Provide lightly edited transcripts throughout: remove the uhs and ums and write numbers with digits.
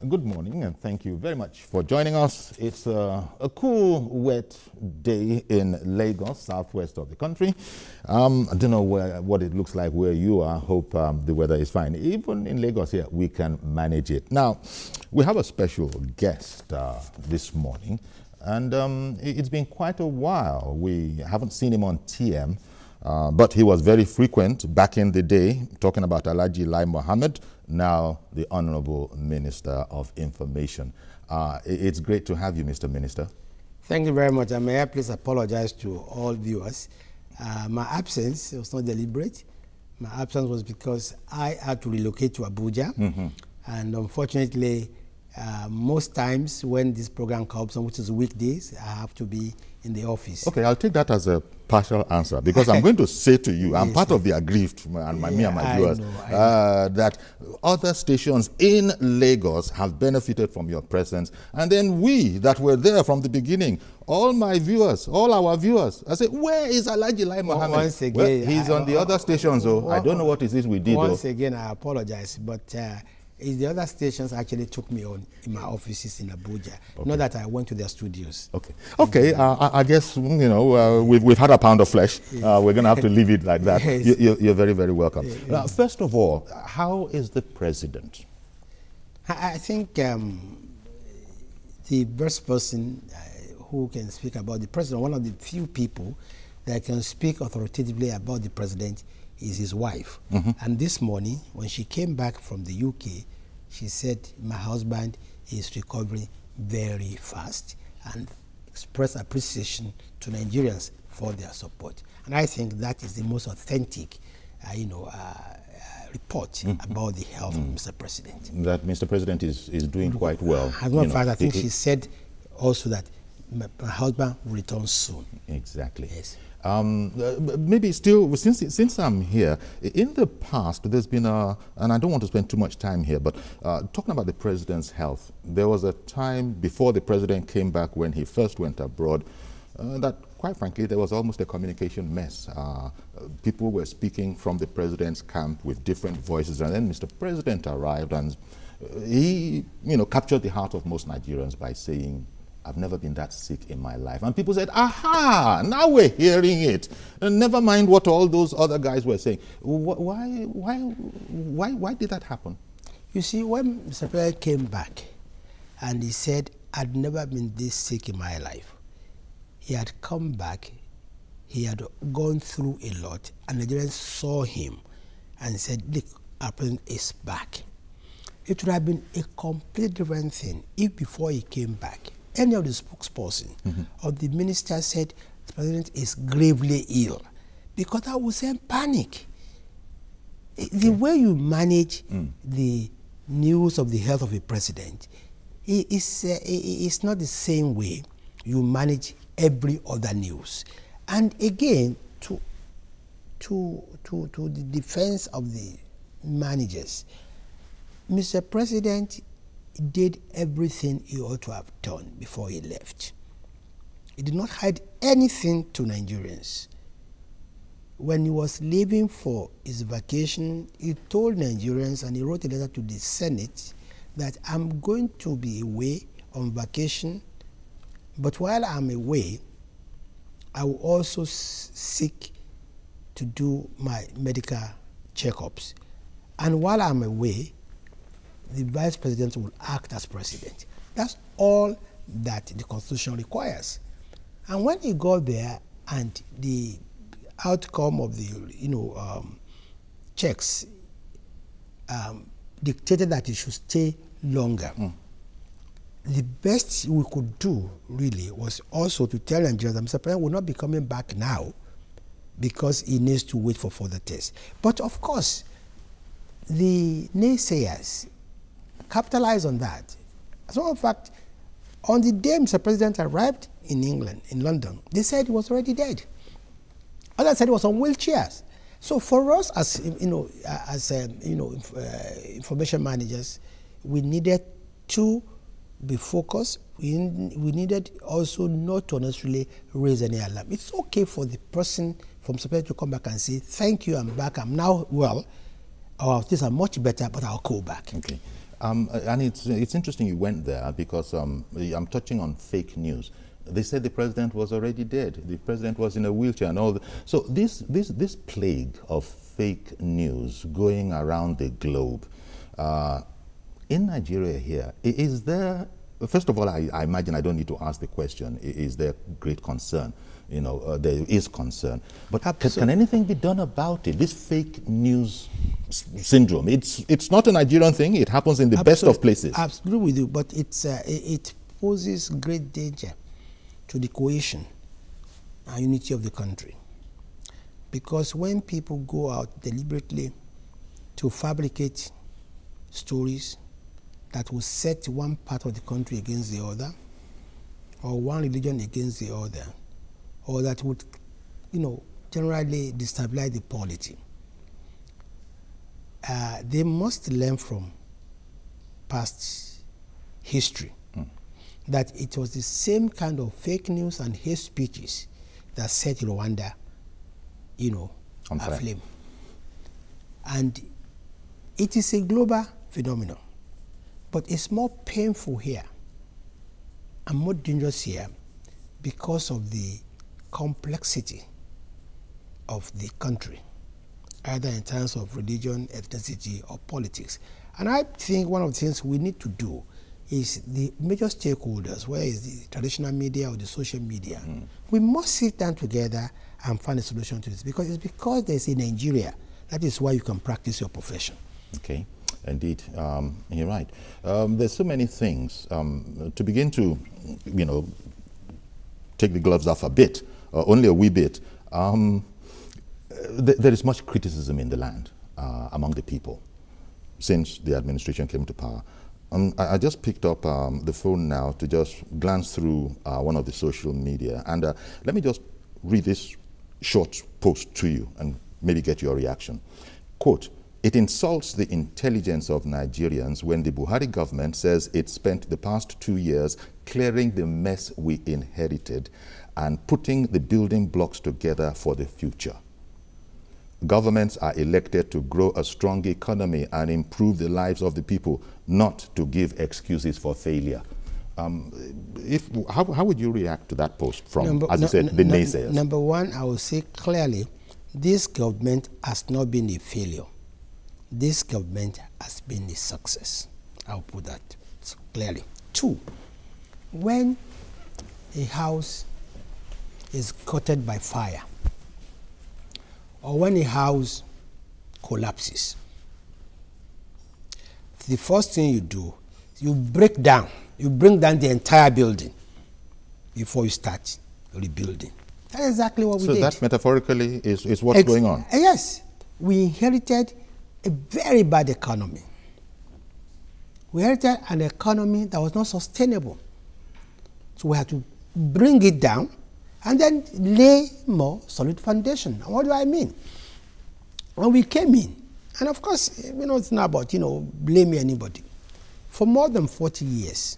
Good morning, and thank you very much for joining us. It's a cool, wet day in Lagos, southwest of the country. I don't know what it looks like where you are. Hope the weather is fine. Even in Lagos here, we can manage it. Now, we have a special guest this morning, and it's been quite a while. We haven't seen him on TM, but he was very frequent back in the day, talking about Alhaji Lai Mohammed, now the Honorable Minister of Information. It's great to have you, Mr. Minister. Thank you very much. And may I please apologize to all viewers. My absence was not deliberate. My absence was because I had to relocate to Abuja. And unfortunately, most times when this program comes on, which is weekdays, I have to be in the office. Okay, I'll take that as a partial answer, because I'm going to say to you, I'm part of the aggrieved, and me and my viewers, that other stations in Lagos have benefited from your presence, and then we that were there from the beginning, all my viewers, all our viewers, I say, where is Alhaji Lai Mohammed? Once again, well, he's on the other stations, so I don't know what it is we did. Once again, I apologize, but the other stations actually took me on in my offices in Abuja. Okay. Not that I went to their studios. Okay. I guess, you know, we've had a pound of flesh. We're going to have to leave it like that. Yes. You're very, very welcome. First of all, how is the president? I think the best person who can speak about the president, one of the few people that can speak authoritatively about the president, is his wife. And this morning, when she came back from the UK, she said, my husband is recovering very fast, and expressed appreciation to Nigerians for their support. And I think that is the most authentic, report about the health of Mr. President. That Mr. President is doing quite well. As a matter of fact, I think she said also that my husband will return soon. Exactly. Yes. Maybe still, since I'm here, in the past, there's been and I don't want to spend too much time here, but talking about the president's health, there was a time before the president came back when he first went abroad that, quite frankly, there was almost a communication mess. People were speaking from the president's camp with different voices, and then Mr. President arrived, and he, captured the heart of most Nigerians by saying, I've never been that sick in my life. And people said, aha, now we're hearing it. And never mind what all those other guys were saying. Why did that happen? You see, when Mr. President came back and he said, I'd never been this sick in my life, he had come back, he had gone through a lot, and Nigerians saw him and said, look, our president is back. It would have been a completely different thing if before he came back, any of the spokesperson or the minister said the president is gravely ill, because that would send panic. The way you manage the news of the health of a president is not the same way you manage every other news. And again, to the defense of the managers, Mr. President did everything he ought to have done before he left. He did not hide anything to Nigerians. When he was leaving for his vacation, he told Nigerians, and he wrote a letter to the Senate, that I'm going to be away on vacation, but while I'm away, I will also seek to do my medical checkups. And while I'm away, the vice president will act as president. That's all that the Constitution requires. And when he got there and the outcome of the checks dictated that he should stay longer, the best we could do really was also to tell Nigerians that Mr. President will not be coming back now because he needs to wait for further tests. But of course, the naysayers capitalize on that. As a matter of fact, on the day Mr. President arrived in England, in London, they said he was already dead. Others said he was on wheelchairs. So for us, as information managers, we needed to be focused. We needed also not to necessarily raise any alarm. It's okay for the person from Mr. President to come back and say, "Thank you, I'm back. I'm now well. Our things are much better, but I'll go back." Okay. And it's interesting you went there because I'm touching on fake news. They said the president was already dead. The president was in a wheelchair and all. So this plague of fake news going around the globe, in Nigeria here, is there, first of all, I imagine I don't need to ask the question, is there great concern? You know, there is concern. But can anything be done about it? This fake news syndrome, it's not a Nigerian thing. It happens in the best of places. Absolutely with you, but it poses great danger to the cohesion and unity of the country. Because when people go out deliberately to fabricate stories that will set one part of the country against the other, or one religion against the other, or that would, you know, generally destabilize the polity, they must learn from past history that it was the same kind of fake news and hate speeches that set Rwanda, you know, aflame. And it is a global phenomenon, but it's more painful here and more dangerous here because of the complexity of the country, either in terms of religion, ethnicity, or politics. And I think one of the things we need to do is the major stakeholders, whether it's the traditional media or the social media, we must sit down together and find a solution to this, because it's because there's a Nigeria. That is why you can practice your profession. Okay. Indeed, you're right. There's so many things. To begin to, you know, take the gloves off a bit, only a wee bit, there is much criticism in the land among the people since the administration came to power. I just picked up the phone now to just glance through one of the social media, and let me just read this short post to you and maybe get your reaction. Quote, "It insults the intelligence of Nigerians when the Buhari government says it spent the past 2 years clearing the mess we inherited and putting the building blocks together for the future. Governments are elected to grow a strong economy and improve the lives of the people, not to give excuses for failure." How would you react to that post from, as you said, the naysayers? Number one, I will say clearly, this government has not been a failure. This government has been a success. I'll put that clearly. Two, when a house is gutted by fire, or when a house collapses, the first thing you do, you bring down the entire building before you start rebuilding. That's exactly what we did. So that metaphorically is what's going on? Yes. We inherited a very bad economy. We inherited an economy that was not sustainable. So we had to bring it down and then lay more solid foundation. And what do I mean? When we came in, and of course, you know, it's not about, you know, blaming anybody. For more than 40 years,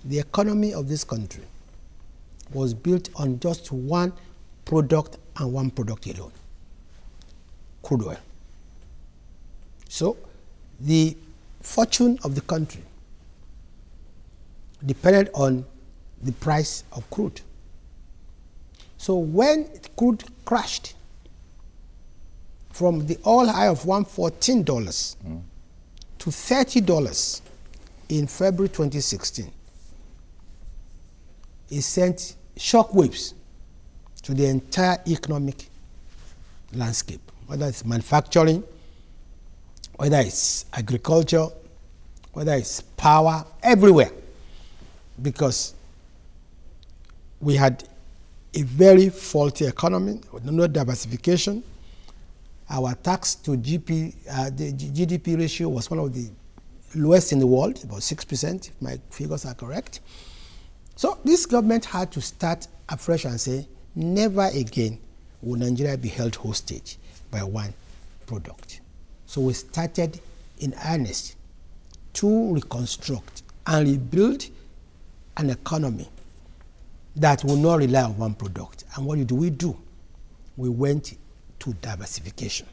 the economy of this country was built on just one product and one product alone: crude oil. So the fortune of the country depended on the price of crude. So when crude crashed from the oil high of $114 to $30 in February 2016, it sent shockwaves to the entire economic landscape, whether it's manufacturing, whether it's agriculture, whether it's power, everywhere. Because we had a very faulty economy with no diversification. Our tax to the GDP ratio was one of the lowest in the world, about 6%, if my figures are correct. So this government had to start afresh and say, never again will Nigeria be held hostage by one product. So we started in earnest to reconstruct and rebuild an economy that will not rely on one product. And what do? We went to diversification.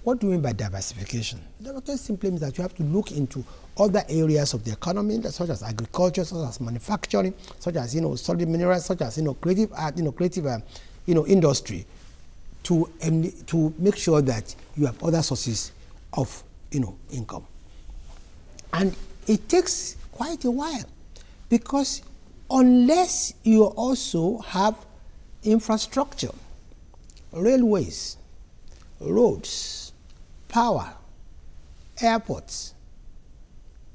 what do you mean by diversification? Diversification simply means that you have to look into other areas of the economy, such as agriculture, such as manufacturing, such as solid minerals, such as creative art, creative industry, to make sure that you have other sources of income. And it takes quite a while, because unless you also have infrastructure, railways, roads, power, airports,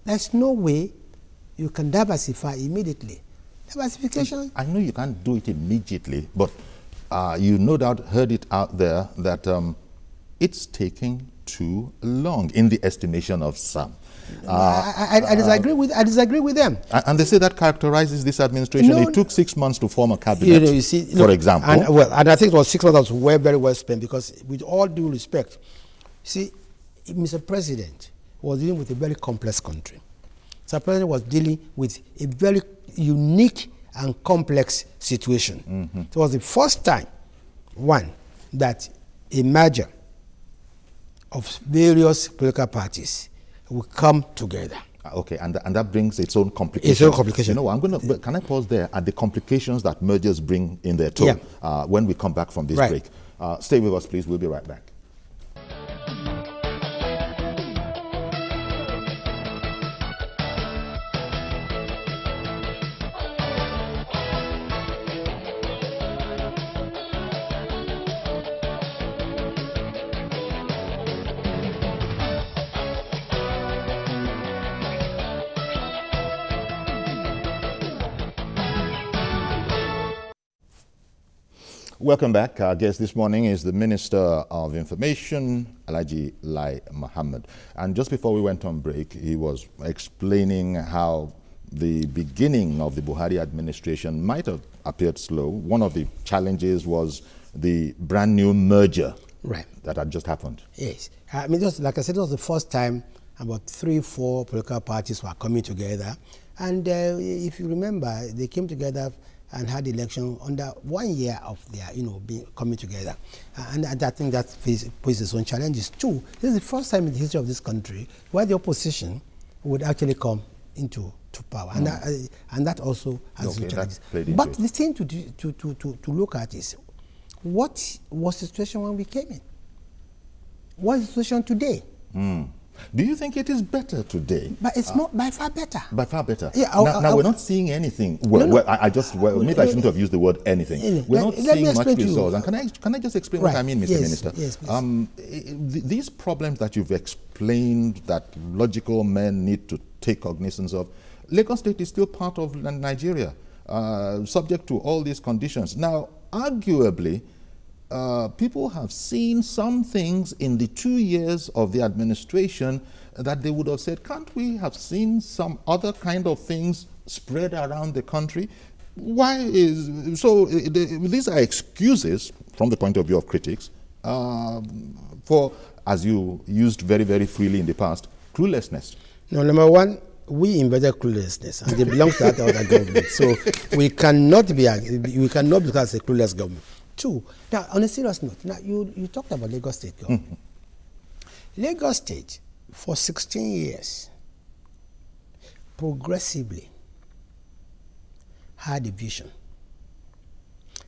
there's no way you can diversify immediately. Diversification. I know you can't do it immediately, but you no doubt heard it out there that it's taking too long in the estimation of some. I disagree with them. And they say that characterizes this administration. It took 6 months to form a cabinet, you see, for example. And I think it was 6 months that was very well spent, because with all due respect, see, Mr. President was dealing with a very complex country. Mr. President was dealing with a very unique and complex situation. It was the first time, that a merger of various political parties will come together. Okay, and that brings its own complications. Its own complication. Can I pause there at the complications that mergers bring in their tone when we come back from this break? Stay with us, please. We'll be right back. Welcome back. Our guest this morning is the Minister of Information, Alhaji Lai Mohammed. And just before we went on break, he was explaining how the beginning of the Buhari administration might have appeared slow. One of the challenges was the brand new merger that had just happened. Yes. I mean, like I said, it was the first time about 3-4 political parties were coming together. And if you remember, they came together and had election under 1 year of their, being coming together. And I think that poses its own challenges too. This is the first time in the history of this country where the opposition would actually come into power. And that also has its challenges. But the thing to look at is, what was the situation when we came in? What is the situation today? Do you think it is better today? But it's not by far better. By far better. Yeah, now we're not seeing anything. Maybe I shouldn't have used the word anything. We're not seeing much results. And can I just explain what I mean, Mr. Minister? Yes, please. These problems that you've explained that logical men need to take cognizance of, Lagos State is still part of Nigeria, subject to all these conditions. Now, arguably, people have seen some things in the 2 years of the administration that they would have said, can't we have seen some other kind of things spread around the country? These are excuses from the point of view of critics for, as you used very, very freely in the past, cluelessness. No, number one, we invented cluelessness, and they belong to that other government. So we cannot be as a clueless government. Two, now on a serious note, now you talked about Lagos State government. Lagos State, for 16 years, progressively had a vision,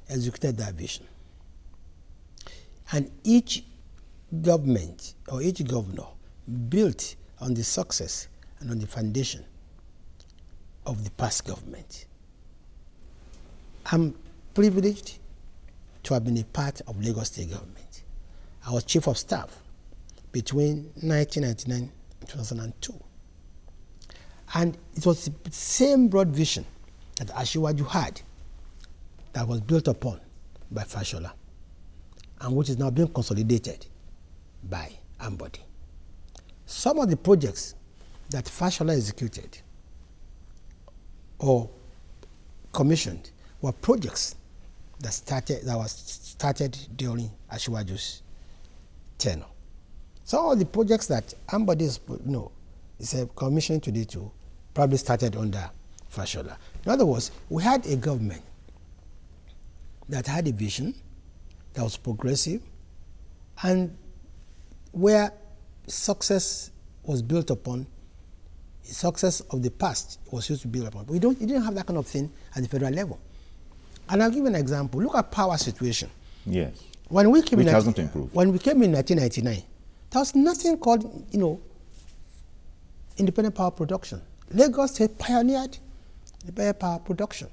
executed that vision. And each government or each governor built on the success and on the foundation of the past government. I'm privileged to have been a part of Lagos State government. I was chief of staff between 1999 and 2002. And it was the same broad vision that Asiwaju had that was built upon by Fashola, and which is now being consolidated by Ambody. Some of the projects that Fashola executed or commissioned were projects that was started during Asiwaju's tenure. Some of the projects that Ambody is a commission today too, probably started under Fashola. In other words, we had a government that had a vision that was progressive, and where success was built upon, success of the past was used to build upon. But you didn't have that kind of thing at the federal level. And I'll give you an example. Look at power situation. Yes. When we came Which hasn't improved. When we came in 1999, there was nothing called, independent power production. Lagos State pioneered independent power production.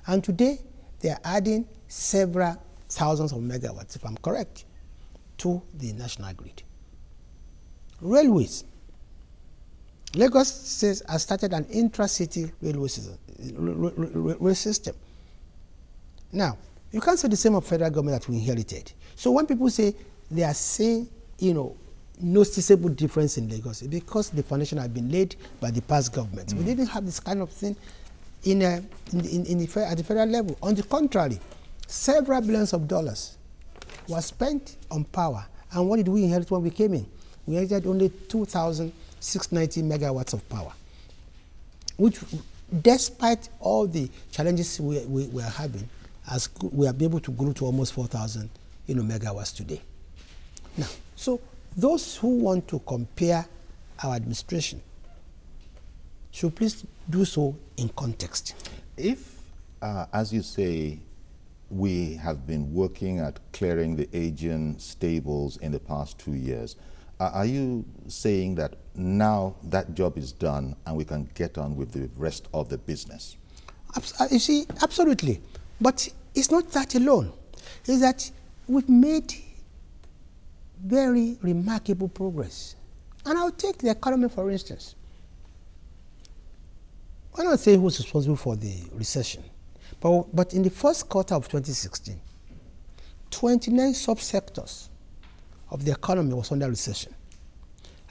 And today, they are adding several thousands of megawatts, if I'm correct, to the national grid. Railways. Lagos State has started an intra-city railway system. Now, you can't say the same of federal government that we inherited. So when people say they are saying, noticeable difference in Lagos, it's because the foundation had been laid by the past government. We didn't have this kind of thing at the federal level. On the contrary, several billions of dollars were spent on power. And what did we inherit when we came in? We inherited only 2,690 megawatts of power, which, despite all the challenges we are having, we are able to grow to almost 4,000 megawatts today. Now, so those who want to compare our administration should please do so in context. If, as you say, we have been working at clearing the aging stables in the past 2 years, are you saying that now that job is done and we can get on with the rest of the business? You see, absolutely. But it's not that alone. It's that we've made very remarkable progress. And I'll take the economy, for instance. I'm not saying who's responsible for the recession, but in the first quarter of 2016, 29 subsectors of the economy was under recession.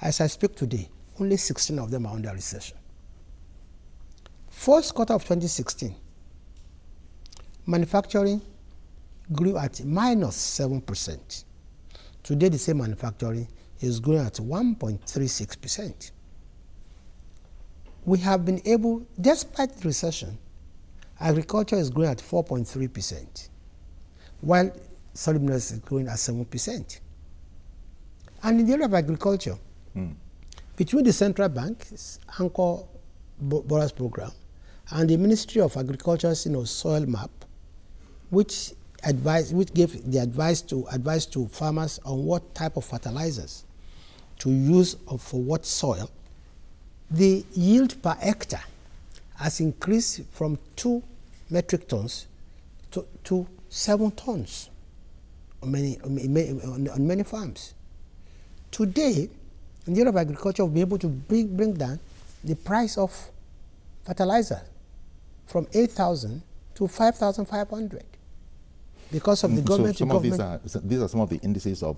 As I speak today, only 16 of them are under recession. First quarter of 2016, manufacturing grew at -7%. Today, the same manufacturing is growing at 1.36%. We have been able, despite the recession, agriculture is growing at 4.3%, while solid minerals is growing at 7%. And in the area of agriculture, between the central bank's anchor borrowers program and the Ministry of Agriculture's soil map, which gave the advice to farmers on what type of fertilizers to use for what soil, the yield per hectare has increased from 2 metric tons to 7 tons on many farms. Today, in the area of agriculture, we'll be able to bring down the price of fertilizer from 8,000 to 5,500 because of the government. These are some of the indices of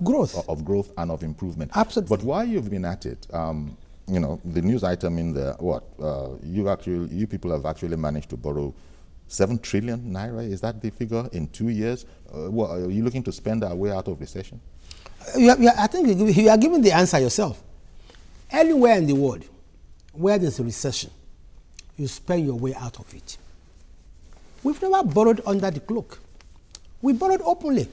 growth, and of improvement. Absolutely. But while you've been at it, the news item in there, you people have actually managed to borrow 7 trillion naira. Is that the figure in 2 years? Are you looking to spend our way out of recession? I think you are giving the answer yourself. Anywhere in the world where there's a recession, you spend your way out of it. We've never borrowed under the cloak. We borrowed openly.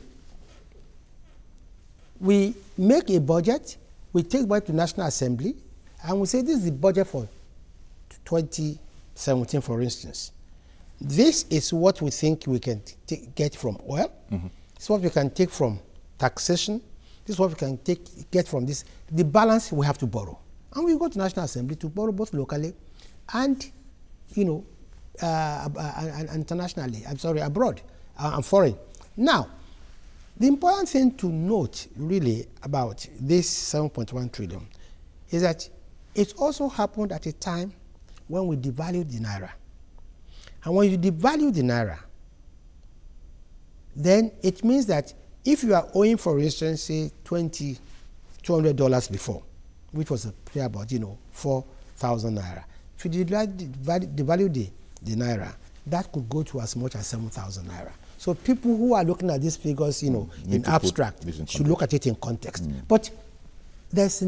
We make a budget, we take budget to National Assembly, and we say this is the budget for 2017, for instance. This is what we think we can get from oil. This is what we can take from taxation. This is what we can get from this. The balance we have to borrow. And we go to National Assembly to borrow both locally and, internationally. I'm sorry, abroad and foreign. Now, the important thing to note really about this 7.1 trillion is that it also happened at a time when we devalued the naira. And when you devalue the naira, then it means that if you are owing, for instance, say $200 before, which was about 4,000 naira, if you devalue the naira, that could go to as much as 7,000 naira. So people who are looking at these figures, in abstract, should look at it in context. But there's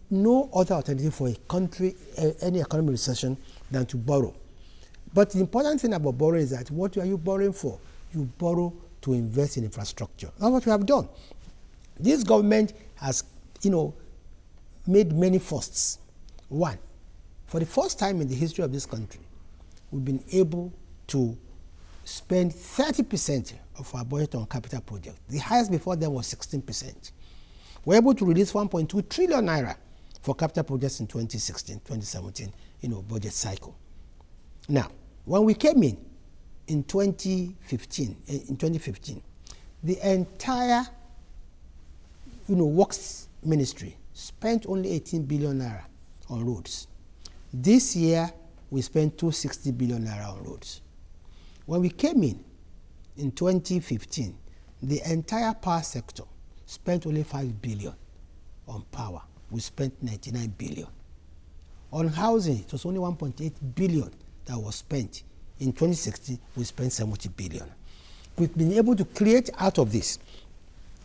no other alternative for a country, any economic recession, than to borrow. But the important thing about borrowing is that what are you borrowing for? You borrow to invest in infrastructure. That's what we have done. This government has, made many firsts. One, for the first time in the history of this country, we've been able to spend 30% of our budget on capital projects. The highest before then was 16%. We're able to release 1.2 trillion naira for capital projects in 2016, 2017, budget cycle. Now, when we came in 2015, the entire, works ministry spent only 18 billion naira on roads. This year, we spent 260 billion naira on roads. When we came in 2015, the entire power sector spent only 5 billion on power. We spent 99 billion. On housing, it was only 1.8 billion that was spent. In 2016, we spent 70 billion. We've been able to create out of this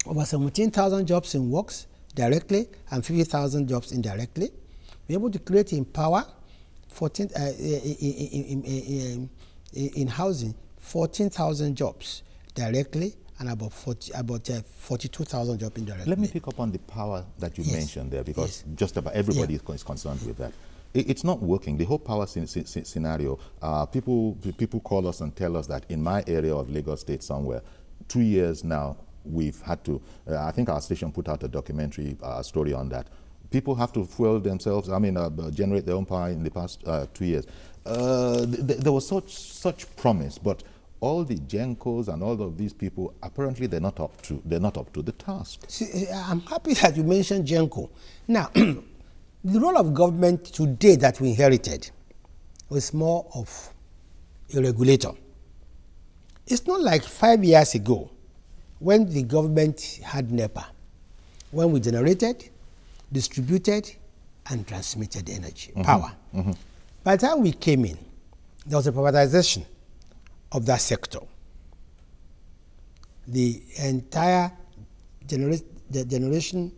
over 17,000 jobs in works directly and 50,000 jobs indirectly. We're able to create in power, in housing, 14,000 jobs directly and about 42,000 jobs indirectly. Let me pick up on the power that you mentioned there, because just about everybody is concerned with that. It's not working. The whole power scenario, people call us and tell us that in my area of Lagos State somewhere, 2 years now, we've had to, I think our station put out a documentary story on that. People have to fuel themselves, generate their own power in the past 2 years. There was such promise, but all the Gencos and all of these people, apparently they're not up to the task. See, I'm happy that you mentioned Genco. Now, the role of government today that we inherited was more of a regulator. It's not like 5 years ago when the government had NEPA, when we generated, distributed, and transmitted energy, power. By the time we came in, there was a privatization of that sector. The entire generation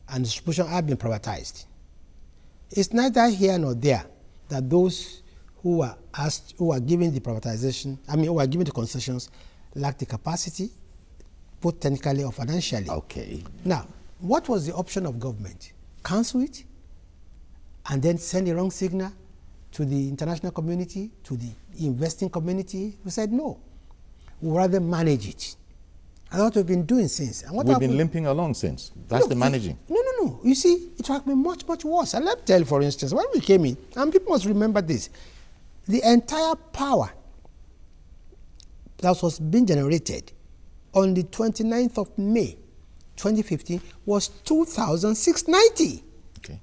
and distribution have been privatized. It's neither here nor there that those who are given the privatization, who are given the concessions, lack the capacity, both technically or financially. Okay. Now, what was the option of government? Cancel it and then send a wrong signal to the international community, to the investing community? We said no. We'd rather manage it. And what we've been doing since. And what we've been limping along since. That's the managing. No. You see, it has been much, much worse. And let me tell you, for instance, when we came in, and people must remember this, the entire power that was being generated on the 29th of May, 2015, was 2,690. Okay.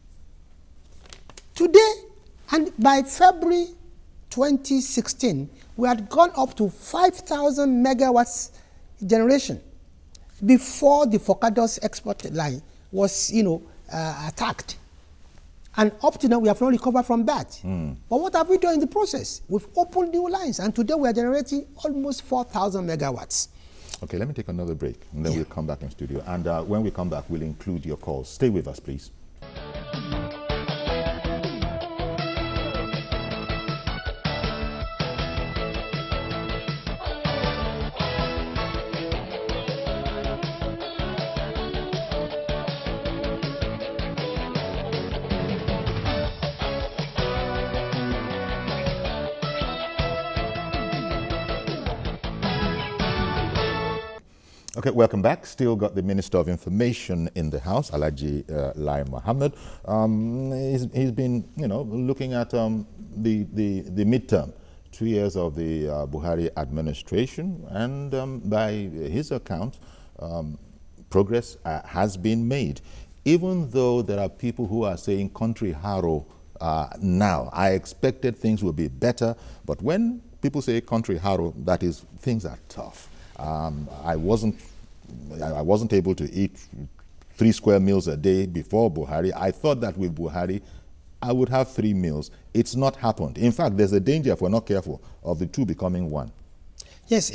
Today, and by February 2016, we had gone up to 5,000 megawatts generation before the Forcados export line was, attacked. And up to now, we have not recovered from that. But what have we done in the process? We've opened new lines, and today we are generating almost 4,000 megawatts. Okay, let me take another break, and then we'll come back in studio. And when we come back, we'll include your calls. Stay with us, please. Okay, welcome back. Still got the Minister of Information in the House, Alhaji Lai Mohammed. He's been, looking at the midterm, 2 years of the Buhari administration, and by his account, progress has been made. Even though there are people who are saying country haro now, I expected things would be better, but when people say country haro, that is, things are tough. I wasn't able to eat 3 square meals a day before Buhari. I thought that with Buhari, I would have 3 meals. It's not happened. In fact, there's a danger, if we're not careful, of the 2 becoming 1. Yes.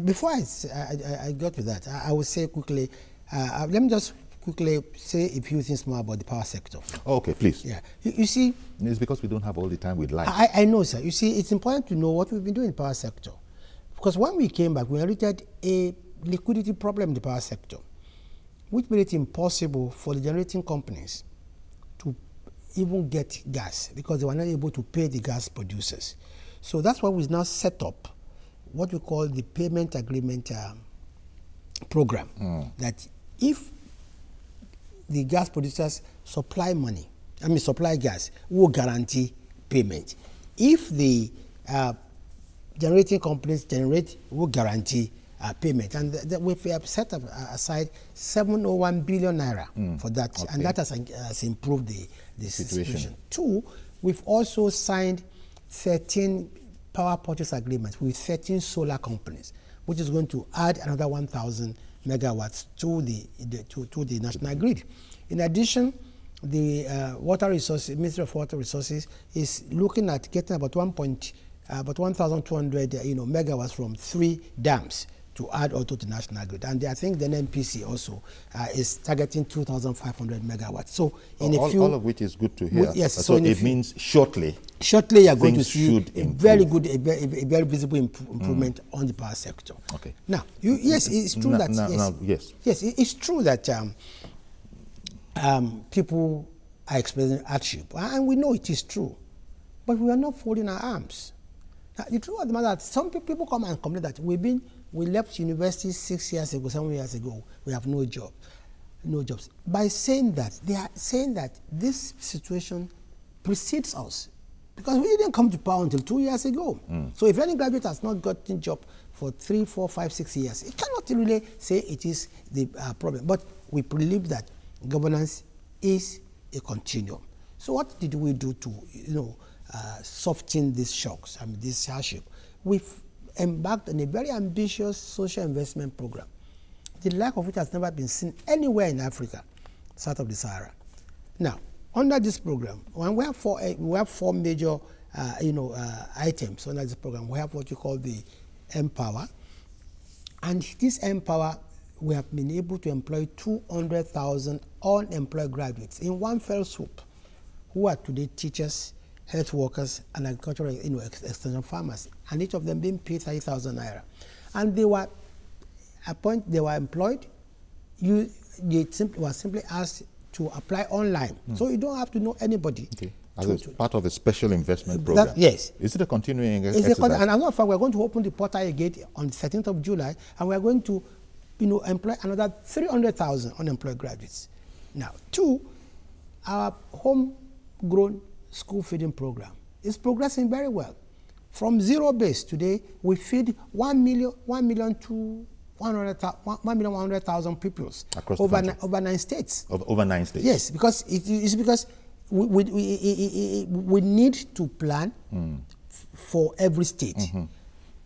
Before I got to that, I will say quickly, let me just quickly say a few things more about the power sector. Okay, please. Yeah. You see... It's because we don't have all the time we'd like. I know, sir. You see, it's important to know what we've been doing in the power sector. Because when we came back, we inherited a liquidity problem in the power sector. which made it impossible for the generating companies to even get gas because they were not able to pay the gas producers. So that's why we now set up what we call the payment agreement program. That if the gas producers supply gas, we will guarantee payment. If the generating companies generate, we will guarantee payment. And we have set up aside 701 billion naira for that, and that has improved the situation. Two, we've also signed 13 power purchase agreements with 13 solar companies, which is going to add another 1,000 megawatts to the national grid. In addition, the Ministry of Water Resources is looking at getting about 1,200 megawatts from 3 dams to add also to the national grid. And I think the NPC also is targeting 2,500 megawatts. So in all of which is good to hear. Yes. So it means shortly you are going to see a very good, a very visible improvement on the power sector. Okay. Now, yes, it's true that yes, it's true that people are experiencing hardship, and we know it is true, but we are not folding our arms. Now, the truth of the matter is that some people come and complain that we left university 6 years ago, 7 years ago, we have no jobs. By saying that, they are saying that this situation precedes us, because we didn't come to power until 2 years ago. So if any graduate has not gotten a job for 3, 4, 5, 6 years, it cannot really say it is the problem. But we believe that governance is a continuum. So what did we do to soften these shocks, this hardship? We've embarked on a very ambitious social investment program, the like of which has never been seen anywhere in Africa, south of the Sahara. Now, under this program, we have four major items under this program. We have what you call the Empower, and this Empower, we have been able to employ 200,000 unemployed graduates in one fell swoop, who are today teachers, health workers, and agricultural extension farmers, and each of them being paid 30,000 naira. And they were employed. They were simply asked to apply online, so you don't have to know anybody. Okay. As part of a special investment program. Yes. Is it a continuing exercise? And as a matter of fact, we're going to open the portal again on the 13th of July, and we're going to employ another 300,000 unemployed graduates. Now, 2, our homegrown school feeding program is progressing very well. From zero base today, we feed 1,100,000 pupils across over 9 states. Over 9 states. Yes, because it's because we need to plan for every state.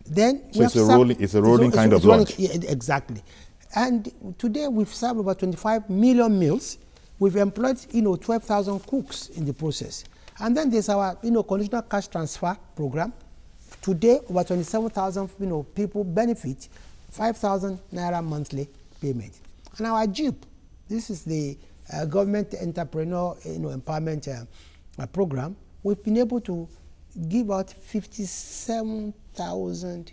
Then so it's a rolling kind of launch. Yeah, exactly. And today we've served over 25 million meals. We've employed 12,000 cooks in the process. And then there's our conditional cash transfer program. Today over 27,000 people benefit 5,000 naira monthly payment. And our JEEP, this is the government entrepreneur empowerment program. We've been able to give out 57,000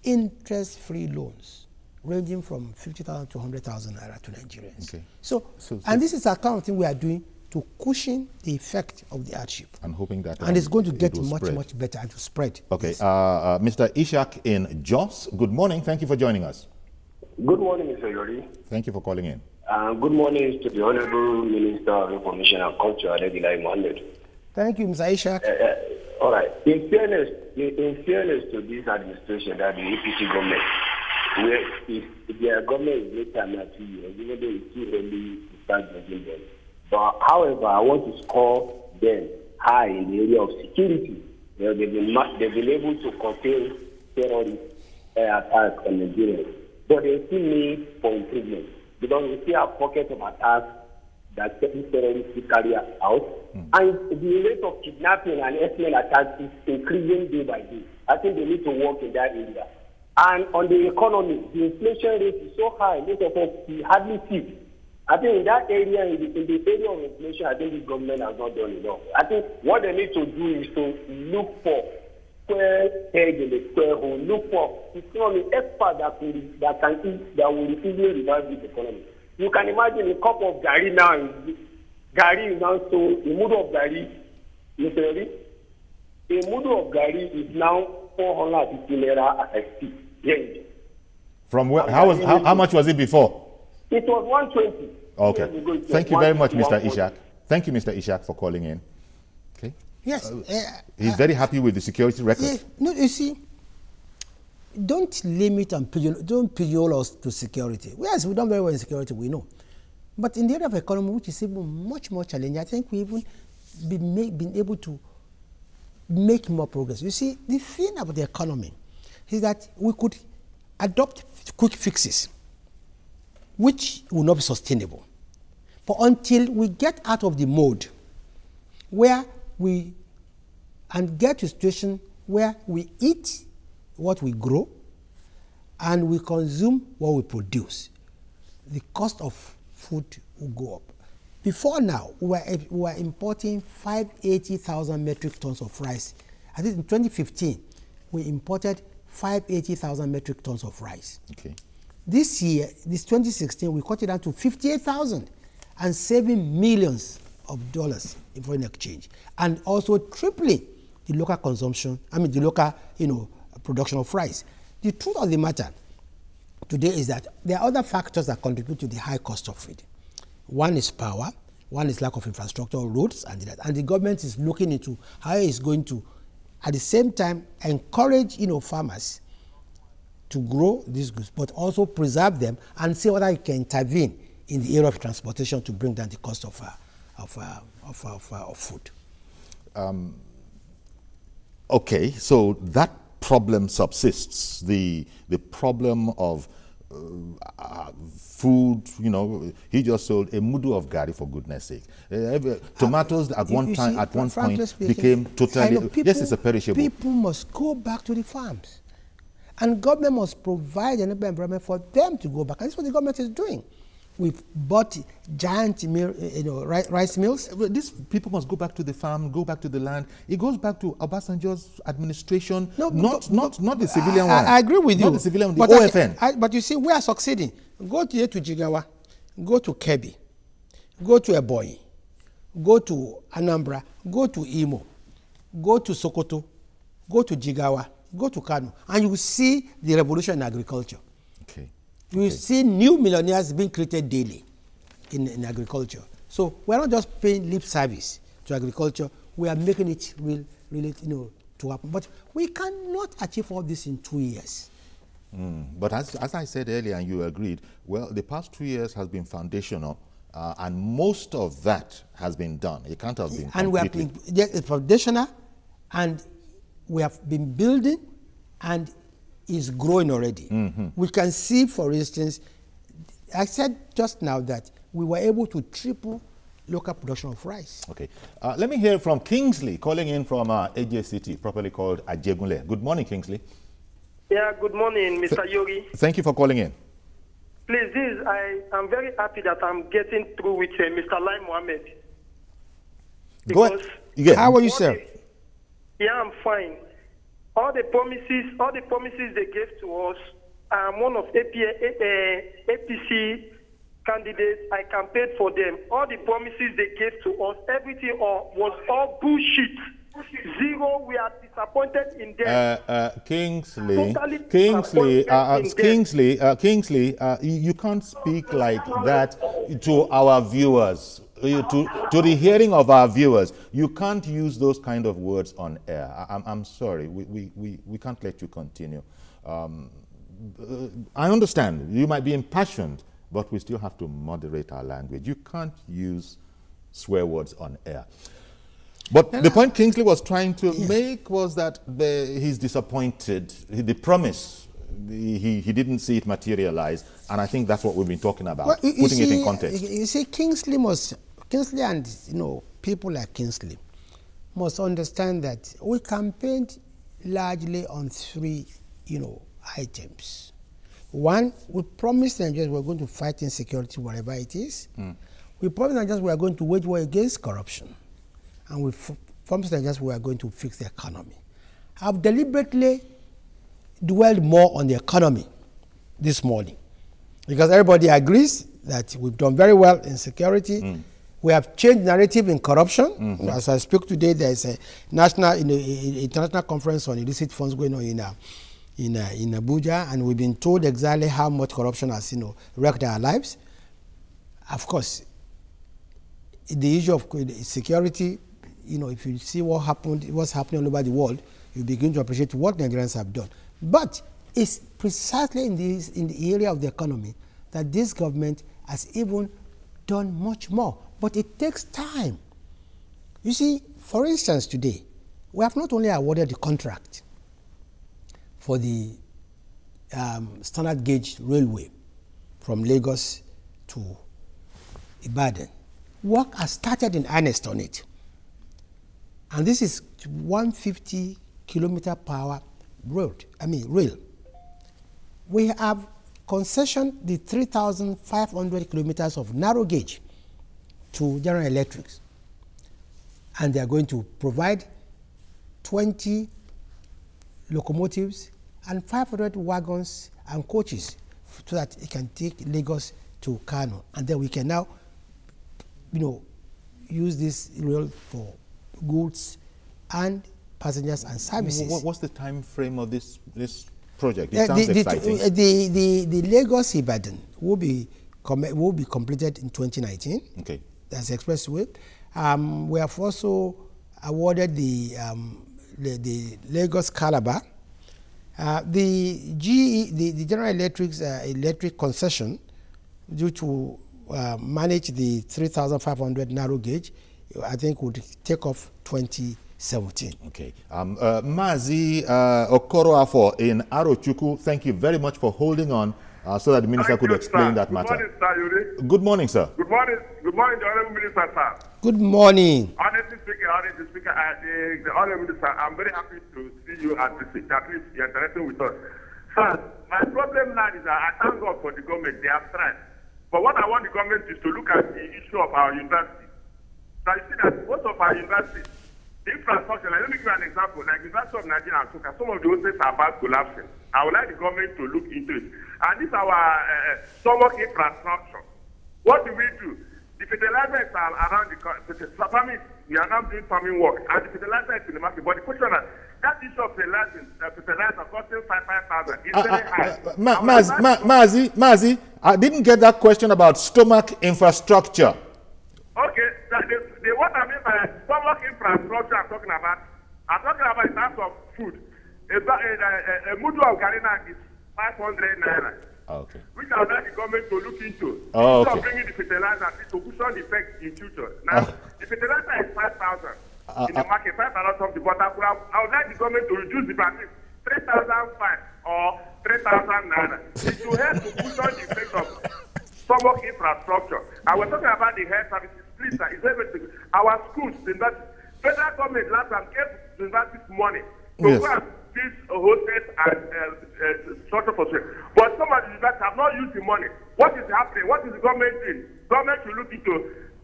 interest-free loans, ranging from 50,000 to 100,000 naira to Nigerians. Okay. So and this is the kind of thing we are doing to cushion the effect of the hardship. And hoping that and it's going to get much better and to spread. Okay, yes. Mr. Ishak in Jos, good morning. Thank you for joining us. Good morning, Mr. Yori. Thank you for calling in. Good morning to the Honorable Minister of Information and Culture, Lai Mohammed. Thank you, Mr. Ishak. All right. In fairness to this administration, that the APC government, where if their government is later than 2 years, even though it's too early to start judging them. But however, I want to score them high in the area of security. They've been able to contain terrorist attacks on Nigeria. But they still need for improvement. Because we still have pockets of attacks that terrorists carry out. And the rate of kidnapping and herdsmen attacks is increasing day by day. I think they need to work in that area. And on the economy, the inflation rate is so high, most of us we hardly see. I think in that area, in the area of inflation, I think the government has not done enough. I think what they need to do is to look for square peg in the square hole, look for economic experts that will easily revive this economy. You can imagine a cup of gari now. Gari is now so a mudu of gari. You say, a mudu of gari is now 450 naira as I speak. Yes. From where? How much was it before? It was 120. Okay. Thank you very much, Mr. Ishak. Thank you, Mr. Ishak, for calling in. Okay. Yes. He's very happy with the security record. No, you see, don't limit and don't pigeonhole us to security. Yes, we done very well in security, we know. But in the area of economy, which is even much more challenging, I think we even been able to make more progress. You see, the thing about the economy is that we could adopt quick fixes, which will not be sustainable. But until we get out of the mode where and get to a situation where we eat what we grow and we consume what we produce, the cost of food will go up. Before now, we were importing 580,000 metric tons of rice. I think in 2015, we imported 580,000 metric tons of rice. Okay. This year, this 2016, we cut it down to 58,000 and saving millions of dollars in foreign exchange, and also tripling the local consumption, the local, production of rice. The truth of the matter today is that there are other factors that contribute to the high cost of feed. One is power, one is lack of infrastructure, roads, and that. And the government is looking into how it's going to, at the same time, encourage farmers to grow these goods, but also preserve them and see whether it can intervene in the area of transportation to bring down the cost of food. Okay, so that problem subsists. The problem of food, he just sold a mudu of gari, for goodness sake. Tomatoes at one point became totally, yes, it's a perishable. People must go back to the farms. And government must provide an environment for them to go back. And this is what the government is doing. We've bought giant rice mills. These people must go back to the farm, go back to the land. It goes back to Obasanjo's administration, not the civilian one. I agree with you. Not the civilian, the OFN. But you see, we are succeeding. Go to Jigawa, go to Kebbi, go to Ebonyi, go to Anambra, go to Imo, go to Sokoto, go to Jigawa, go to Kano, and you will see the revolution in agriculture. Okay. You will see new millionaires being created daily in agriculture. So we're not just paying lip service to agriculture, we are making it really to happen. But we cannot achieve all this in 2 years. But as I said earlier, and you agreed, well, the past 2 years has been foundational, and most of that has been done. It can't have been and completely. it's foundational, and we have been building, and is growing already. We can see, for instance, I said just now that we were able to triple local production of rice. Okay. Let me hear from Kingsley, calling in from AJ City, properly called Ajegunle. Good morning, Kingsley. Yeah, good morning, Mr. Yogi. Thank you for calling in. Please, I'm very happy that I'm getting through with Mr. Lai Mohammed. Go ahead. Yeah. How are you, sir? Yeah, I'm fine. All the promises they gave to us, I'm one of APC candidates. I campaigned for them. All the promises they gave to us, everything was all bullshit. Zero. We are disappointed in them. Kingsley, you can't speak like that to our viewers. To the hearing of our viewers, you can't use those kind of words on air. I'm sorry, we can't let you continue. I understand, you might be impassioned, but we still have to moderate our language. You can't use swear words on air. But the point Kingsley was trying to make was that he's disappointed. The promise, he didn't see it materialize, and I think that's what we've been talking about, putting it in context. You see, Kingsley and people like Kingsley must understand that we campaigned largely on three items. One, we promised Nigerians we were going to fight insecurity wherever it is. We promised Nigerians we were going to wage war against corruption. And we promised Nigerians we were going to fix the economy. I've deliberately dwelled more on the economy this morning, because everybody agrees that we've done very well in security. We have changed narrative in corruption. As I speak today, there's a national, international conference on illicit funds going on in Abuja, and we've been told exactly how much corruption has, wrecked our lives. Of course, the issue of security, if you see what's happening all over the world, you begin to appreciate what Nigerians have done. But it's precisely in the area of the economy that this government has even done much more. But it takes time. You see, for instance, today, we have not only awarded the contract for the standard gauge railway from Lagos to Ibadan. Work has started in earnest on it. And this is 150 kilometer per hour rail. We have concessioned the 3,500 kilometers of narrow gauge to General Electric. And they are going to provide 20 locomotives and 500 wagons and coaches so that it can take Lagos to Kano. And then we can now, use this rail for goods and passengers and services. What's the time frame of this project? It sounds exciting. The Lagos-Ibadan will be completed in 2019. Okay. That's expressway. We have also awarded the Lagos-Calabar. The General Electric's electric concession, due to manage the 3,500 narrow gauge, I think would take off 2017. Okay. Mazi Okoroafo in Arochukwu, thank you very much for holding on so that the minister could explain that matter. Good morning, sir, Yuri. Good morning, sir. Good morning, the Honourable Minister, sir. Good morning. Honestly speaking, the Honourable Minister, I'm very happy to see you at least you're interacting with us. Sir, my problem now is that I thank God for the government, they have tried. But what I want the government is to look at the issue of our university. Now you see that most of our universities, the infrastructure, let me give you an example, like the University of Nigeria and Soka, some of the hostels are about collapsing. I would like the government to look into it. And this is our stomach infrastructure. What do we do? The fertilizers are around the farming, we are now doing farming work, and the fertilizer is in the market. But the question is that issue of fertilizer costing 5,000 is very high. Mazi, I didn't get that question about stomach infrastructure. Okay, what I mean by stomach infrastructure I'm talking about in terms of food. A mudu of Garina is 500 naira. Okay. Which I would like the government to look into. Oh, okay. Instead of bringing the fertilizer to cushion the effect in future. Now, the fertilizer is 5,000 in the market, 5,000 something, but I would like the government to reduce the price 3,500 or 3,000 naira. It will help to cushion the effect of stomach infrastructure. And we're talking about the health services. Please, sir, it's everything. Our schools, the federal government last time gave the universities money to go and build hostels and structure for sale. But some of the universities have not used the money. What is happening? What is the government doing? Government should look into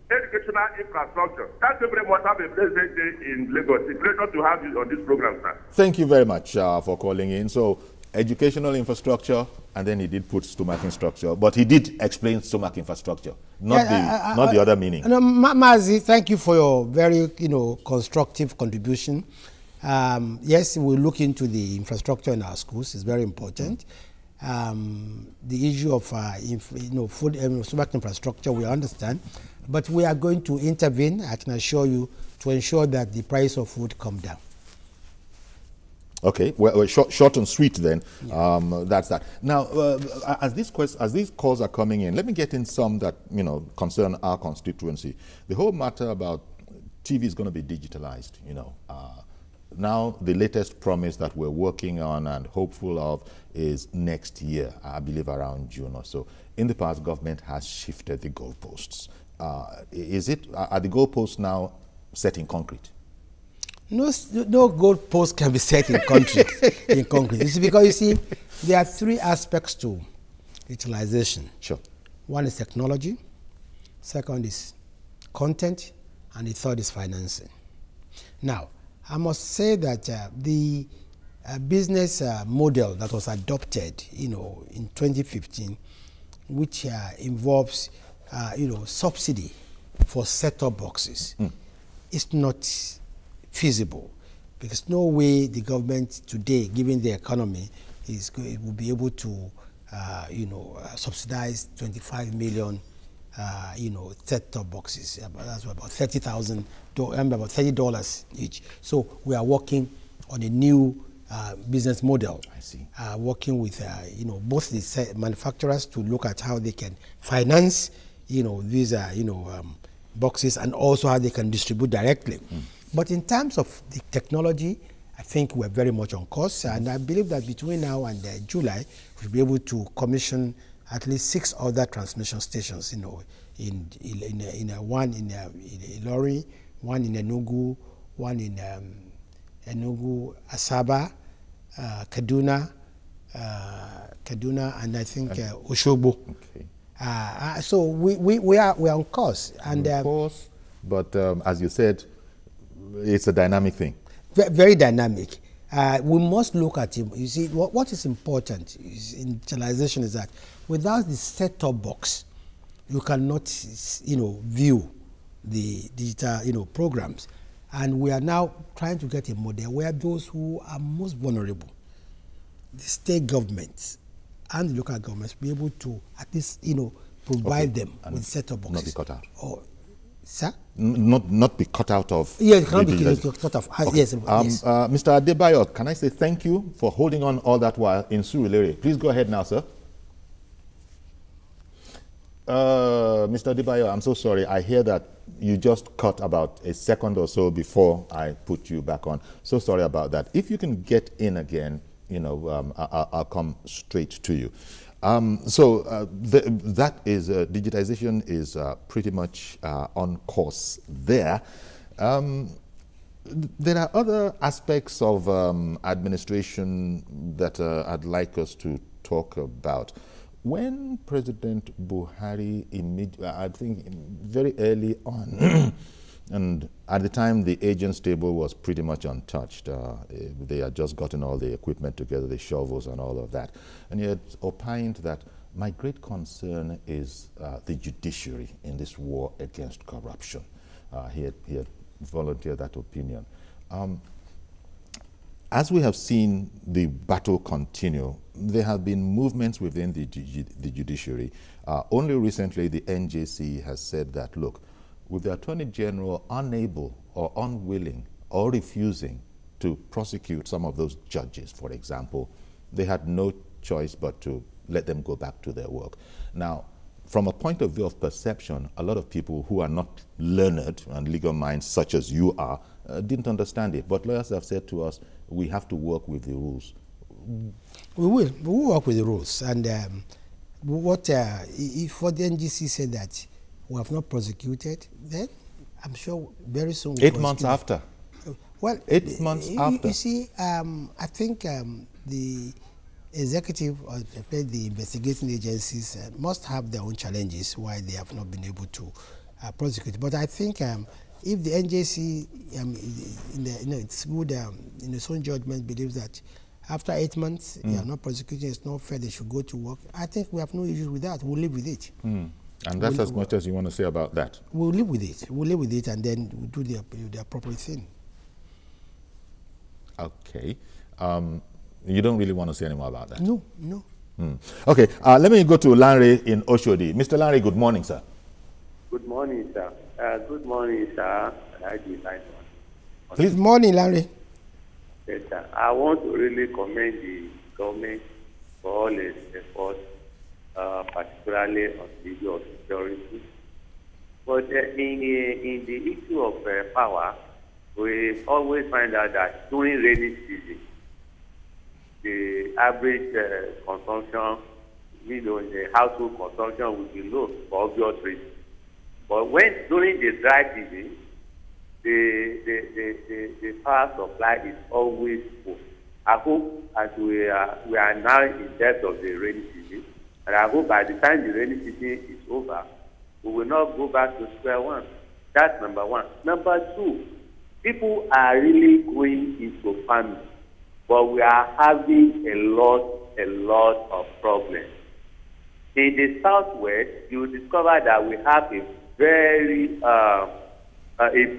educational infrastructure. Thank you very much. Have a blessed day in Lagos. It's a pleasure to have you on this program, sir. Thank you very much for calling in. So, educational infrastructure, and then he did put stomach infrastructure, but he did explain stomach infrastructure, not the other meaning. No, Mazi, thank you for your very constructive contribution. Yes, we'll look into the infrastructure in our schools. It's very important. The issue of food, stomach infrastructure, we understand, but we are going to intervene, I can assure you, to ensure that the price of food come down. Okay, well, short and sweet then. Yeah. That's that. Now, as these calls are coming in, let me get in some that concern our constituency. The whole matter about TV is going to be digitalized. Now the latest promise that we're working on and hopeful of is next year, I believe around June or so. In the past, government has shifted the goalposts. Are the goalposts now set in concrete? No goalpost can be set in concrete. It's because, you see, there are three aspects to utilization. Sure. One is technology, second is content, and the third is financing. Now, I must say that the business model that was adopted, in 2015 which involves, subsidy for set-top boxes, is not feasible, because no way the government today, given the economy, will be able to, subsidize 25 million, set-top boxes. That's about $30,000, about $30 each. So we are working on a new business model. I see. Working with, both the manufacturers to look at how they can finance, these, boxes, and also how they can distribute directly. But in terms of the technology, I think we're very much on course, and I believe that between now and July, we'll be able to commission at least 6 other transmission stations, one in Ilori, one in Enugu, one in Enugu, Asaba, Kaduna, and I think Oshobo. Okay. So we are on course, and of course, but as you said, it's a dynamic thing. Very dynamic. We must look at it. You see, what is important in digitalization is that without the set-top box, you cannot, view the digital, programs. And we are now trying to get a model where those who are most vulnerable, the state governments and the local governments, be able to at least, provide them with set-top boxes. Not be cut out. Or, sir? Not be cut out of. Yeah, it cannot be cut off. Okay. Yes, yes. Mr. Adebayo, can I say thank you for holding on all that while in Surulere? Please go ahead now, sir. Mr. Adebayo, I'm so sorry. I hear that you just cut about a second or so before I put you back on. So sorry about that. If you can get in again, I'll come straight to you. That is, digitization is pretty much on course there. There are other aspects of administration that I'd like us to talk about. When President Buhari, I think very early on, and at the time the agents table was pretty much untouched. They had just gotten all the equipment together, the shovels and all of that. And he had opined that my great concern is the judiciary in this war against corruption. He had volunteered that opinion. As we have seen the battle continue, there have been movements within the judiciary. Only recently, the NJC has said that, look, with the Attorney General unable or unwilling or refusing to prosecute some of those judges, for example, they had no choice but to let them go back to their work. Now, from a point of view of perception, a lot of people who are not learned and legal minds such as you are didn't understand it. But lawyers have said to us, we have to work with the rules. We will work with the rules. And if what the NGC said that we have not prosecuted, then I'm sure very soon we'll 8 months after. Well, 8 months after. You see, I think the executive or the investigating agencies must have their own challenges why they have not been able to prosecute. But I think if the NJC, it's good in its own judgment, believes that after 8 months they are not prosecuting, it's not fair, they should go to work. I think we have no issue with that. We'll live with it. And that's as much as you want to say about that. We'll live with it. We'll live with it, and then we'll do the appropriate thing. Okay. You don't really want to say any more about that? No. Okay. Let me go to Lanre in Oshodi. Mr. Lanre, good morning, sir. Good morning, sir. Good morning, sir. Good morning, Larry. Yes, sir. I want to really commend the government for all its efforts, particularly on the issue of security. But in the issue of power, we always find out that during rainy season, the average consumption, the household consumption will be low for obvious reasons. But during the dry season, the power supply is always full. I hope as we are now in depth of the rainy season, and I hope by the time the rainy season is over, we will not go back to square one. That's number one. Number two, people are really going into farming, but we are having a lot of problems. In the southwest, you will discover that we have a very a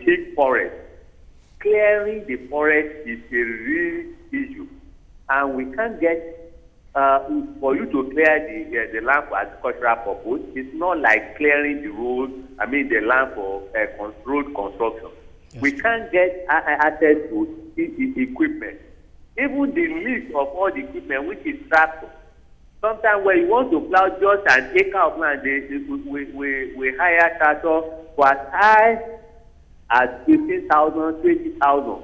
thick forest. Clearing the forest is a real issue, and we can't get for you to clear the land for agricultural purpose. It's not like clearing the road. I mean the land for road construction. Yes. We can't get access to equipment. Even the list of all the equipment, which is tractor. Sometimes when you want to plow just an acre of land, we hire tractor for as high as 15,000, 20,000.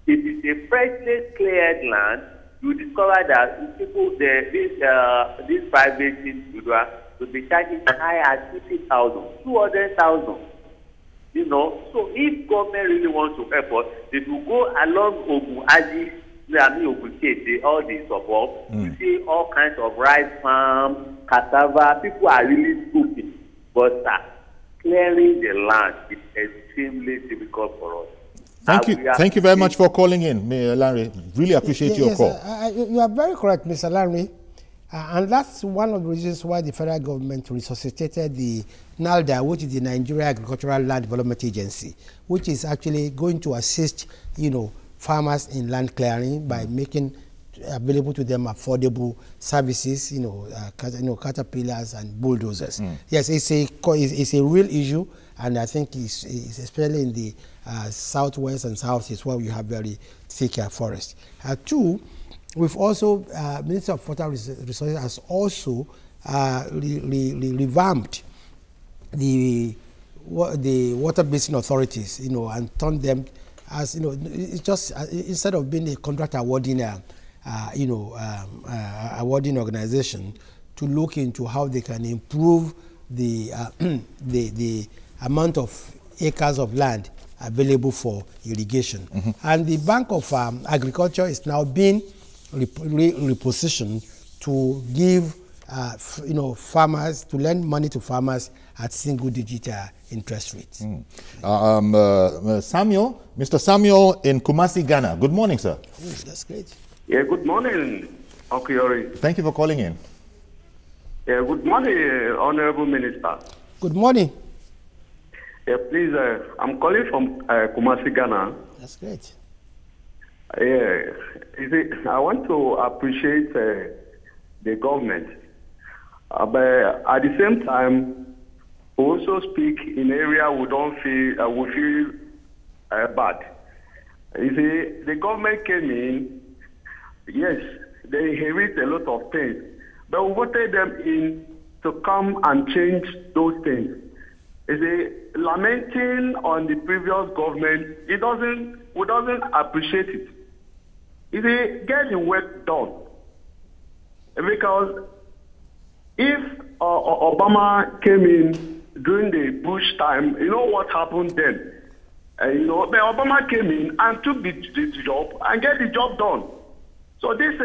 If it's a freshly cleared land, you discover that people, these private individuals will be charging as high as 50,000, 200,000. You know, so if government really wants to help us, if you go along Ogun Aji, Ogun State, all the suburbs, you see all kinds of rice farms, cassava. People are really stupid, but clearing the land is extremely difficult for us. Thank you very much for calling in, Larry. Really appreciate your call. You are very correct, Mr. Larry. And that's one of the reasons why the federal government resuscitated the NALDA, which is the Nigeria Agricultural Land Development Agency, which is actually going to assist, farmers in land clearing by making available to them affordable services, caterpillars and bulldozers. Yes, it's a real issue, and I think it's especially in the southwest and southeast where we have very thick forests. Two, we've also, Minister of Water Resources has also revamped the water basin authorities, and turned them as, it's just instead of being a contract awarding, awarding organization, to look into how they can improve the amount of acres of land available for irrigation. And the Bank of Agriculture is now being repositioned to give farmers, to lend money to farmers at single-digit interest rates. Mr. Samuel in Kumasi, Ghana. Good morning, sir. That's great. Yeah, good morning, Okiori. Thank you for calling in. Yeah, good morning, Honorable Minister. Good morning. Yeah, please, I'm calling from Kumasi, Ghana. That's great. Yeah, I want to appreciate the government, but at the same time, we also speak in area we don't feel we feel bad. You see, the government came in. Yes, they inherit a lot of things, but we voted them in to come and change those things. You see, lamenting on the previous government, we doesn't appreciate it. You see, get the work done. Because if Obama came in during the Bush time, you know what happened then? But Obama came in and took the job and get the job done. So this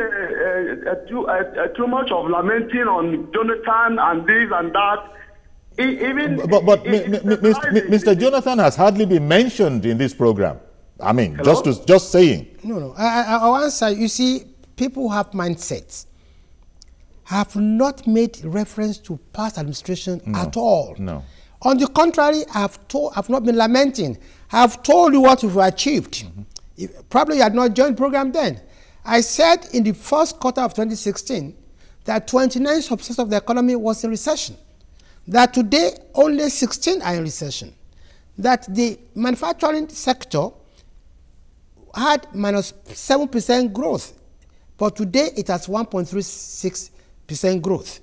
too much of lamenting on Jonathan and this and that. But Mr. Jonathan has hardly been mentioned in this program. I mean, just saying. No. I'll answer. You see, people have mindsets. Have not made reference to past administration at all. No. On the contrary, I've not been lamenting. I've told you what we've achieved. Probably you had not joined the program then. I said in the first quarter of 2016 that 29% of the economy was in recession. That today only 16 are in recession. That the manufacturing sector had minus 7% growth, but today it has 1.36% growth.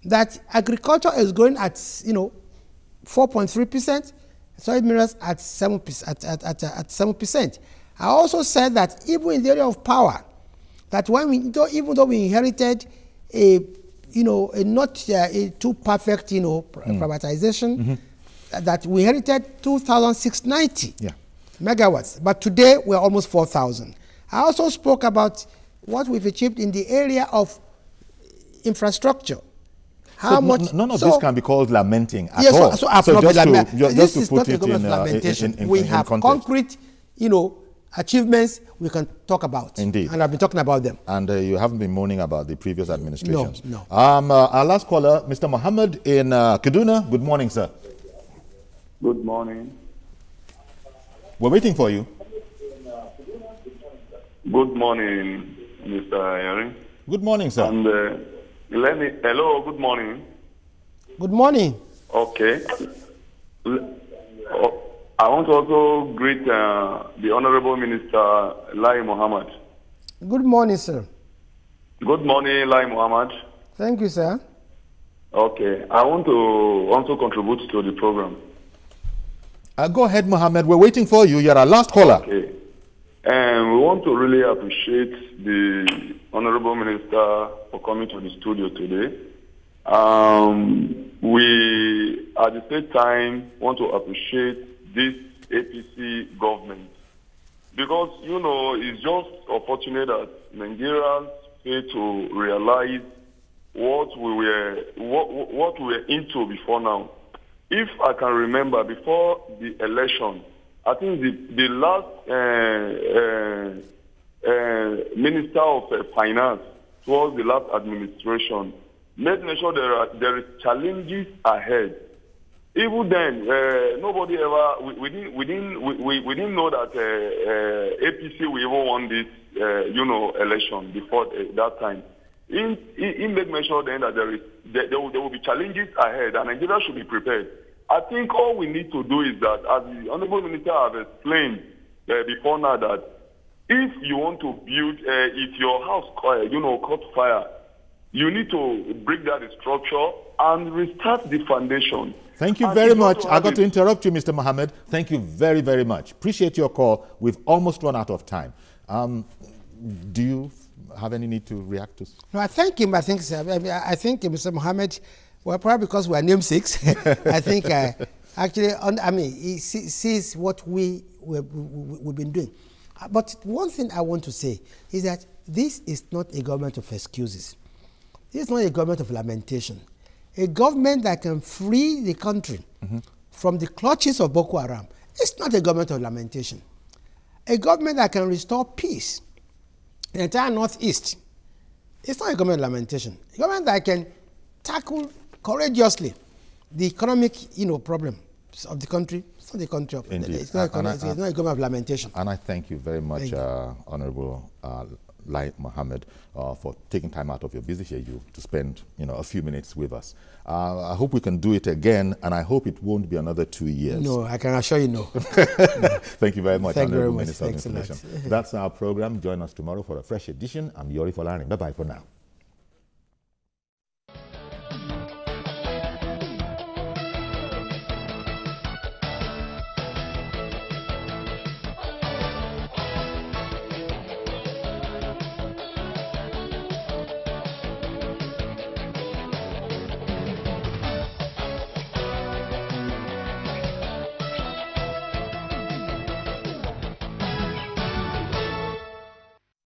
That agriculture is growing at 4.3%, soil minerals at 7%. I also said that even in the area of power, that even though we inherited a not too perfect privatization, that we inherited 2,690 megawatts, but today we're almost 4,000. I also spoke about what we've achieved in the area of infrastructure. How much? None of this can be called lamenting at all. So just to put it in lamentation. We have concrete, achievements we can talk about. Indeed. And I've been talking about them. And you haven't been moaning about the previous administrations. No. Our last caller, Mr. Mohammed in Kaduna. Good morning, sir. Good morning. We're waiting for you. Good morning, Mr. Yeri. Good morning, sir. And hello, good morning. Good morning. Okay. I want to also greet the Honorable Minister Lai Mohammed. Good morning, sir. Good morning, Lai Mohammed. Thank you, sir. Okay. I want to also contribute to the program. Go ahead, Mohammed. We're waiting for you. You're our last caller. Okay. And we want to really appreciate the Honorable Minister for coming to the studio today. We, at the same time, want to appreciate this APC government because, you know, it's just unfortunate that Nigerians fail to realize what we were into before now. If I can remember, before the election, I think the last Minister of Finance towards the last administration made sure there is challenges ahead. Even then, nobody ever we didn't know that APC will even won this election before that time. He made sure then that there will be challenges ahead, and Nigeria should be prepared. I think all we need to do is that, as the Honorable Minister have explained before now, that if you want to build, if your house caught fire, you need to break down the structure and restart the foundation. Thank you very much. I got to interrupt you, Mr. Mohammed. Thank you very, very much. Appreciate your call. We've almost run out of time. Do you have any need to react to? No, I thank him. I think Mr. Mohammed, well, probably because we are namesakes. I think he sees what we've been doing. But one thing I want to say is that this is not a government of excuses. This is not a government of lamentation. A government that can free the country from the clutches of Boko Haram. It's not a government of lamentation. A government that can restore peace in the entire Northeast. It's not a government of lamentation. A government that can tackle courageously the economic, problems of the country. It's not a country of. It's not a government of lamentation. And I thank you very much, Honorable Lai Mohammed, for taking time out of your busy schedule to spend, a few minutes with us. I hope we can do it again, and I hope it won't be another 2 years. No, I can assure you no. Thank you very much, Honorable Minister of Information. That's our program. Join us tomorrow for a fresh edition. I'm Yori Folani. Bye-bye for now.